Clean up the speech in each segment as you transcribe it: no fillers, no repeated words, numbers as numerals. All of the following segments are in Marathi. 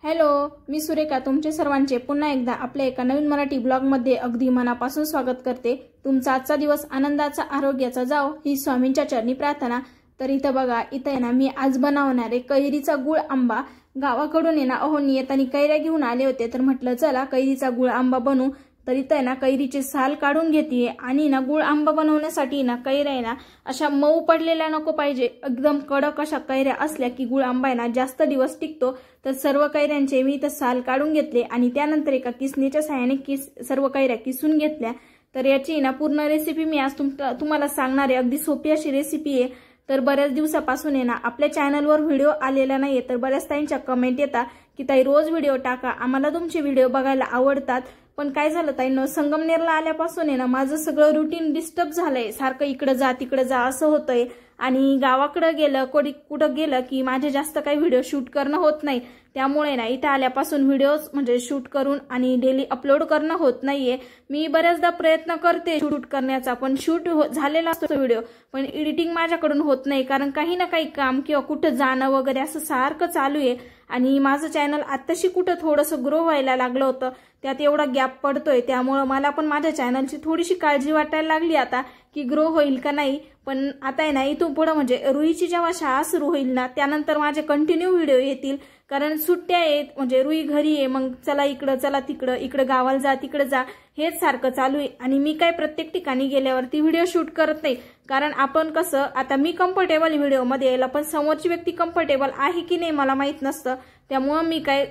हॅलो, मी सुरेखा तुमचे सर्वांचे पुन्हा एकदा आपल्या एका नवीन मराठी ब्लॉगमध्ये अगदी मनापासून स्वागत करते। तुमचा आजचा दिवस आनंदाचा आरोग्याचा जाओ ही स्वामींच्या चरणी प्रार्थना। तर इथं बघा, इथं ना मी आज बनवणार आहे कैरीचा गुळ आंबा। गावाकडून ना अहोनी येताना कैऱ्या घेऊन आले होते, तर म्हटलं चला कैरीचा गुळ आंबा बनवू। तर इथं ना कैरीचे साल काढून घेते आणि ना गुळ आंबा बनवण्यासाठी ना कैऱ्या ना अशा मऊ पडलेल्या नको पाहिजे, एकदम कडक अशा कैऱ्या असल्या की गुळ आंबा ना जास्त दिवस टिकतो। तर सर्व कैऱ्यांचे मी इथं साल काढून घेतले आणि त्यानंतर एका किसणीच्या सहाय्याने सर्व कैऱ्या किसून घेतल्या। तर याची ना पूर्ण रेसिपी मी आज तुम्हाला सांगणार आहे। अगदी सोपी अशी रेसिपी आहे। तर बऱ्याच दिवसापासून आहे ना आपल्या चॅनलवर व्हिडिओ आलेला नाहीये, तर बऱ्याच ताईंच्या कमेंट येतात की ताई रोज व्हिडिओ टाका, आम्हाला तुमचे व्हिडिओ बघायला आवडतात। पण काय झालं ताईंनो, संगमनेरला आल्यापासून आहे ना माझं सगळं रुटीन डिस्टर्ब झालंय, सारखं इकडे जा तिकडे जा असं होतंय आणि गावाकडे गेलं कुठं गेलं की माझे जास्त काही व्हिडिओ शूट करणं होत नाही। त्यामुळे ना इथे आल्यापासून व्हिडिओज म्हणजे शूट करून आणि डेली अपलोड करणं होत नाहीये। मी बऱ्याचदा प्रयत्न करते शूट करण्याचा, पण शूट झालेला असतो व्हिडिओ, पण एडिटिंग माझ्याकडून होत नाही, कारण काही ना काही काम किंवा कुठं जाणं वगैरे असं सारखं चालू आहे। आणि माझं चॅनल आत्ताशी कुठं थोडंसं ग्रो व्हायला लागलं होतं, त्यात एवढा गॅप पडतोय, त्यामुळे मला पण माझ्या चॅनलची थोडीशी काळजी वाटायला लागली आता की ग्रो होईल का नाही। पण आता आहे ना इथून पुढे म्हणजे रुईची जेव्हा शाळा सुरू होईल ना त्यानंतर माझे कंटिन्यू व्हिडिओ येतील, कारण सुट्ट्या आहेत म्हणजे रुई घरी आहे, मग चला इकडं चला तिकडं, इकडं गावाला जा तिकडे जा हेच सारखं चालू आहे। आणि मी काय प्रत्येक ठिकाणी गेल्यावरती व्हिडिओ शूट करत नाही, कारण आपण कसं आता मी कम्फर्टेबल व्हिडिओमध्ये यायला, पण समोरची व्यक्ती कम्फर्टेबल आहे की नाही मला माहित नसतं, त्यामुळे मी काय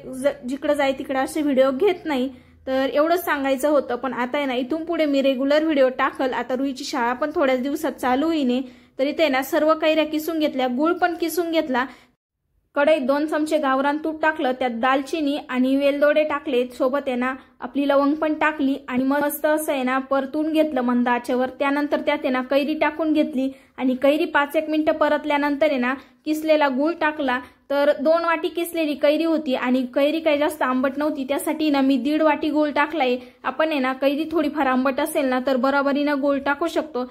जिकडे जाय तिकडे असे व्हिडिओ घेत नाही। तर एवढंच सांगायचं होतं। पण आता आहे ना इथून पुढे मी रेग्युलर व्हिडिओ टाकल। आता रुईची शाळा पण थोड्याच दिवसात चालू होईने। तर इथे ना सर्व कैऱ्या किसून घेतल्या, गुळ पण किसून घेतला, कढईत 2 चमचे गावरान तूप टाकलं, त्यात दालचिनी आणि वेलदोडे टाकले, सोबत आहे ना आपली लवंग पण टाकली आणि मस्त असं आहे ना परतून घेतलं मंद आचेवर। त्यानंतर त्यात आहे ना कैरी टाकून घेतली आणि कैरी 5-1 मिनिटं परतल्यानंतर आहे ना किसलेला गुळ टाकला। तर 2 वाटी किसलेली कैरी होती आणि कैरी काही जास्त आंबट नव्हती, त्यासाठी ना मी 1.5 वाटी गुळ टाकलाय। आपण आहे ना कैरी थोडीफार आंबट असेल ना तर बरोबरीनं गुळ टाकू शकतो,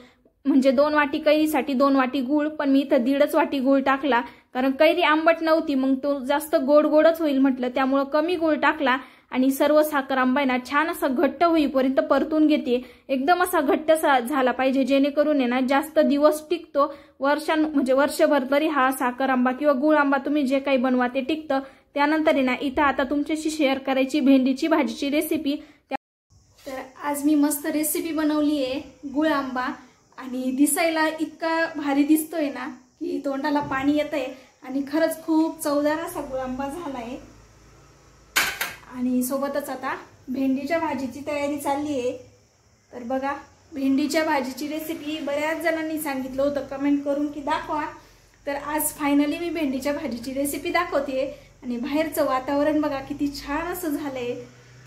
म्हणजे 2 वाटी कैरीसाठी 2 वाटी गुळ, पण मी इथं 1.5 वाटी गुळ टाकला, कारण कैरी आंबट नव्हती, मग तो जास्त गोड गोडच होईल म्हटलं, त्यामुळे कमी गुळ टाकला। आणि सर्व साखर आंबा ना छान असा घट्ट होईपर्यंत परतून घेते, एकदम असा घट्ट झाला पाहिजे जेणेकरून आहे ना जास्त दिवस टिकतो, म्हणजे वर्षभर तरी हा साखर आंबा किंवा गुळ आंबा तुम्ही जे काही बनवा ते टिकतं। त्यानंतर आहे ना इथं आता तुमच्याशी शेअर करायची भेंडीची भाजीची रेसिपी। तर आज मी मस्त रेसिपी बनवली आहे गुळ आंबा, आणि दिसायला इतका भारी दिसतोय ना की तोंडाला पाणी येतंय, आणि खरंच खूप चवदार असा गुळ आंबा झालाय। आणि सोबतच आता भेंडीच्या भाजीची तयारी चालली आहे। तर बघा, भेंडीच्या भाजीची रेसिपी बऱ्याच जणांनी सांगितलं होतं कमेंट करून की दाखवा, तर आज फायनली मी भेंडीच्या भाजीची रेसिपी दाखवते। आणि बाहेरचं वातावरण बघा किती छान असं झालंय।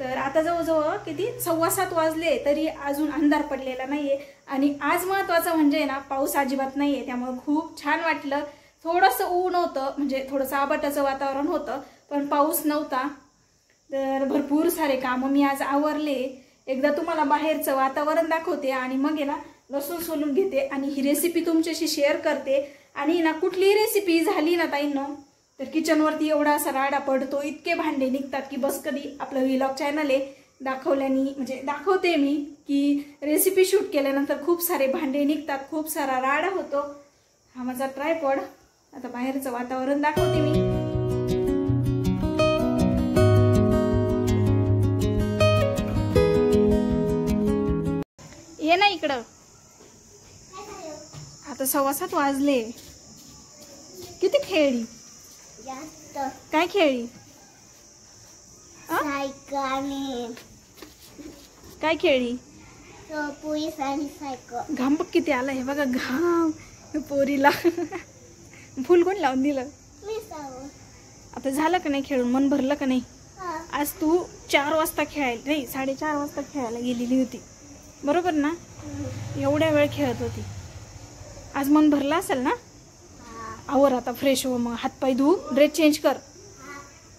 तर आता जवळजवळ किती 6:15 वाजले तरी अजून अंधार पडलेला नाहीये, आणि आज महत्त्वाचं म्हणजे ना पाऊस अजिबात नाहीये, त्यामुळे खूप छान वाटलं। थोडंसं ऊन होतं, म्हणजे थोडंसं आबाटाचं वातावरण होतं, पण पाऊस नव्हता। तर भरपूर सारे कामं मी आज आवरले। एकदा तुम्हाला बाहेरचं वातावरण दाखवते आणि मग आहे ना लसूण सोलून घेते आणि ही रेसिपी तुमच्याशी शेअर करते। आणि ना कुठलीही रेसिपी झाली ना ताईंनो तर किचनवरती एवढा असा राडा पडतो, इतके भांडे निघतात की बस कधी। आपलं व्लॉग चॅनल आहे, म्हणजे दाखवते मी की रेसिपी शूट केल्यानंतर खूप सारे भांडे निघतात, खूप सारा राडा होतो। हा माझा ट्रायपॉड, आता बाहेरचं वातावरण दाखवते मी। ये ना इकडं, आता 6:15 वाजले। किती खेळली? काय खेळली? काय खेळली? घाम बघ किती आला, हे बघा घाम पोरीला। फुल कोण लावून दिलं? आता झालं का नाही खेळून, मन भरलं का नाही? आज तू 4 वाजता खेळायला नाही 4:30 वाजता खेळायला गेलेली होती बरोबर ना? एवढ्या वेळ खेळत होती, आज मन भरलं असेल ना? आवर आता फ्रेश हो, मग हातपाय धु, ड्रेस चेंज कर।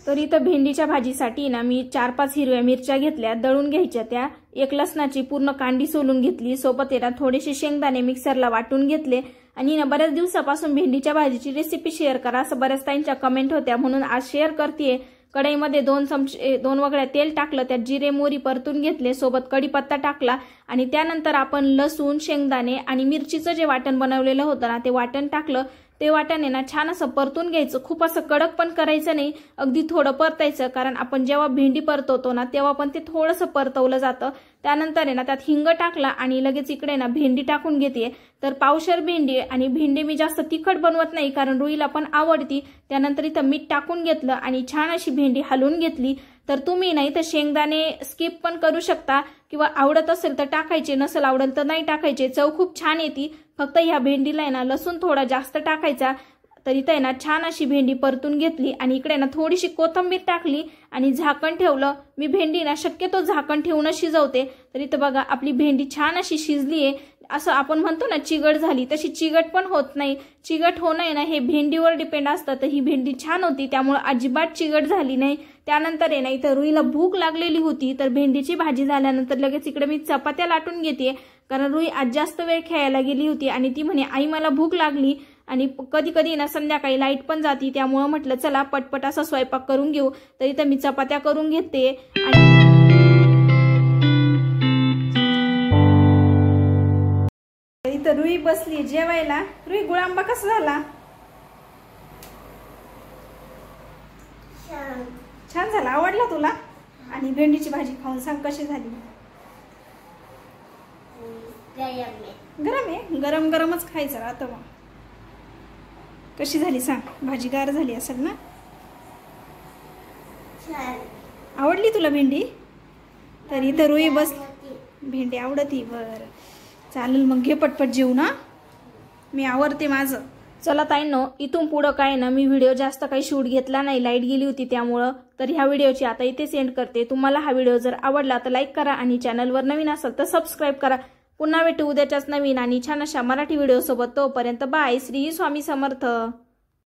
तर इथं भेंडीच्या भाजीसाठी ना मी 4-5 हिरव्या मिरच्या घेतल्या, दळून घ्यायच्या त्या, 1 लसणाची पूर्ण कांडी सोलून घेतली, सोबत आहे ना थोडेसे शेंगदाणे मिक्सरला वाटून घेतले। आणि ना बऱ्याच दिवसापासून भेंडीच्या भाजीची रेसिपी शेअर करा असं बऱ्याच ताईंच्या कमेंट होत्या, म्हणून आज शेअर करतेय। कढईमध्ये 2 वगळ्या तेल टाकलं, त्यात जिरे मोहरी परतून घेतले, सोबत कढीपत्ता टाकला आणि त्यानंतर आपण लसूण, शेंगदाणे आणि मिरचीचं जे वाटण बनवलेलं होतं ना ते वाटण टाकलं। ते वाटण आहे ना छान असं परतून घ्यायचं, खूप असं कडक पण करायचं नाही, अगदी थोडं परतायचं, कारण आपण जेव्हा भेंडी परतवतो ना तेव्हा पण ते थोडंसं परतवलं जातं। त्यानंतर आहे ना त्यात हिंग टाकला आणि लगेच इकडे ना भेंडी टाकून घेते। तर पावशेर भेंडी आणि भेंडी मी जास्त तिखट बनवत नाही कारण रुईला पण आवडती। त्यानंतर इथं मीठ टाकून घेतलं आणि छान अशी भेंडी हलवून घेतली। तर तुम्ही नाही तर शेंगदाणे स्किप पण करू शकता किंवा आवडत असेल तर टाकायचे, नसेल आवडेल तर नाही टाकायचे, चव खूप छान येते। फक्त ह्या भेंडीला आहे ना लसूण थोडा जास्त टाकायचा। तर इथे आहे ना छान अशी भेंडी परतून घेतली आणि इकडे ना थोडीशी कोथिंबीर टाकली आणि झाकण ठेवलं। मी भेंडी ना शक्यतो झाकण ठेवूनच शिजवते। तर इथं बघा आपली भेंडी छान अशी शिजली आहे। असं आपण म्हणतो ना चिगट झाली, तशी चिगट पण होत नाही। चिगट होणं आहे ना हे भेंडीवर डिपेंड असतं। तर ही भेंडी छान होती त्यामुळे अजिबात चिगट झाली नाही। त्यानंतर आहे ना इथं रुईला भूक लागलेली होती, तर भेंडीची भाजी झाल्यानंतर लगेच इकडे मी चपात्या लाटून घेते, कारण रुई आज जास्त वेळ खेळायला गेली होती आणि ती म्हणे आई मला भूक लागली। आणि कधी कधी ना संध्याकाळी लाईट पण जाती, त्यामुळे म्हटलं चला पटपट असा स्वयंपाक करून घेऊ। तर इथं मी चपात्या करून घेते आणि इथं रुई बसली जेवायला। रुई गुळांबा कसा झाला? छान झाला, आवडला तुला? आणि भेंडीची भाजी खाऊन सांग कशी झाली? गरम आहे, गरम गरमच खायचं राहतं। मग कशी झाली सांग? भाजी गार झाली असेल ना? आवडली तुला भेंडी? तर इथं रुई बस, भेंडी आवडती, बरं चालेल मग घे पटपट जेवू ना, मी आवरते माझं। चला ताईंनो, इथून पुढं काय ना मी व्हिडिओ जास्त काही शूट घेतला नाही, लाईट गेली होती त्यामुळं। तर ह्या व्हिडिओची आता इथे सेंड करते। तुम्हाला हा व्हिडिओ जर आवडला तर लाईक करा आणि चॅनलवर नवीन असाल तर सबस्क्राईब करा। पुन्हा भेटू उद्याच्याच नवीन आणि छान अशा मराठी व्हिडिओ सोबत। तोपर्यंत बाय, श्री स्वामी समर्थ।